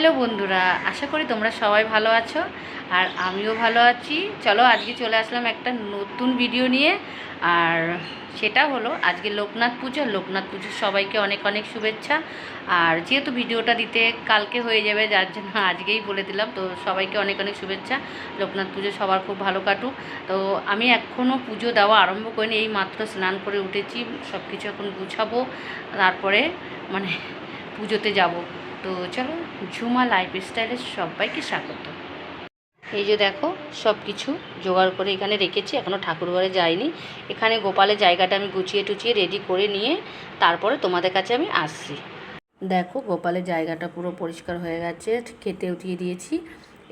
Hello বন্ধুরা, আশা করি তোমরা সবাই ভালো আছো আর আমিও ভালো আছি। চলো আজকে চলে আসলাম একটা নতুন ভিডিও নিয়ে। আর সেটা হলো আজকে লোকনাথ পুজোর সবাইকে অনেক অনেক শুভেচ্ছা। আর যেহেতু ভিডিওটা দিতে কালকে হয়ে যাবে, যার জন্য আজকেই বলে দিলাম। তো সবাইকে অনেক অনেক শুভেচ্ছা। লোকনাথ পুজো সবার খুব ভালো কাটুক। তো আমি এখনও পুজো দেওয়া আরম্ভ করিনি, এই মাত্র স্নান করে উঠেছি, সব কিছু এখন গুছাবো, তারপরে মানে পুজোতে যাব। তো চলো, ঝুমা লাইফস্টাইলে সবাইকে স্বাগত। এই যে দেখো, সব কিছু জোগাড় করে এখানে রেখেছি, এখনও ঠাকুরঘরে যাইনি। এখানে গোপালের জায়গাটা আমি গুছিয়ে টুচিয়ে রেডি করে নিয়ে তারপরে তোমাদের কাছে আমি আসছি। দেখো, গোপালের জায়গাটা পুরো পরিষ্কার হয়ে গেছে, খেতে উঠিয়ে দিয়েছি।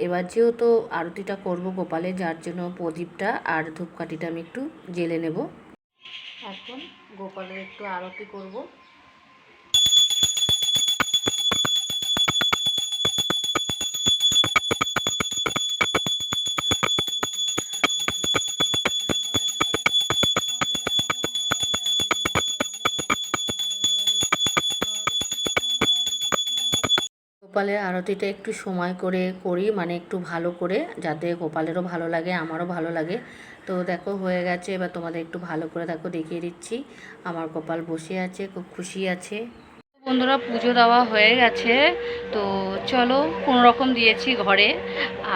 এবার যেহেতু আরতিটা করব গোপালের, যার জন্য প্রদীপটা আর ধূপকাঠিটা আমি একটু জ্বেলে নেব। এখন গোপালের একটু আরতি করব। গোপালের আরতিটা একটু সময় করে করি, মানে একটু ভালো করে, যাতে গোপালেরও ভালো লাগে আমারও ভালো লাগে। তো দেখো হয়ে গেছে, এবার তোমাদের একটু ভালো করে দেখো দেখিয়ে দিচ্ছি। আমার গোপাল বসে আছে, খুব খুশি আছে। বন্ধুরা, পুজো দেওয়া হয়ে গেছে। তো চলো, কোনো রকম দিয়েছি ঘরে।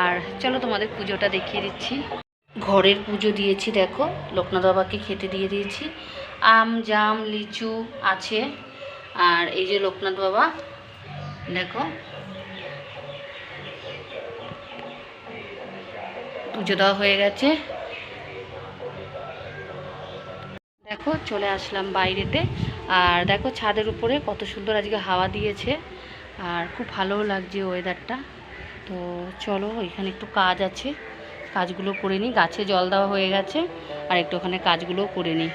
আর চলো তোমাদের পুজোটা দেখিয়ে দিচ্ছি। ঘরের পুজো দিয়েছি, দেখো লোকনাথ বাবাকে খেতে দিয়ে দিয়েছি। আম জাম লিচু আছে। আর এই যে লোকনাথ বাবা, দেখো পুজো দেওয়া হয়ে গেছে। দেখো চলে আসলাম বাইরেতে। আর দেখো ছাদের উপরে কত সুন্দর আজকে হাওয়া দিয়েছে, আর খুব ভালোও লাগছে ওয়েদারটা। তো চলো, এখানে একটু কাজ আছে, কাজগুলো করে নিই। গাছে জল দেওয়া হয়ে গেছে, আর একটু ওখানে কাজগুলোও করে নিই।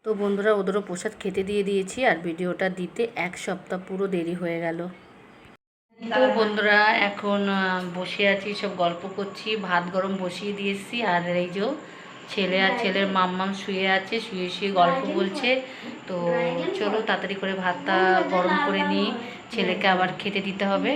তো বন্ধুরা, ওদেরও প্রসাদ খেতে দিয়ে দিয়েছি, আর ভিডিওটা দিতে এক সপ্তাহ পুরো দেরি হয়ে গেল। তো বন্ধুরা, এখন বসে আছি, সব গল্প করছি, ভাত গরম বসিয়ে দিয়েছি। আর এই যে ছেলে আর ছেলের মাম্মাম শুয়ে আছে, শুয়ে শুয়ে গল্প বলছে। তো চলো তাড়াতাড়ি করে ভাতটা গরম করে নিই, ছেলেকে আবার খেতে দিতে হবে।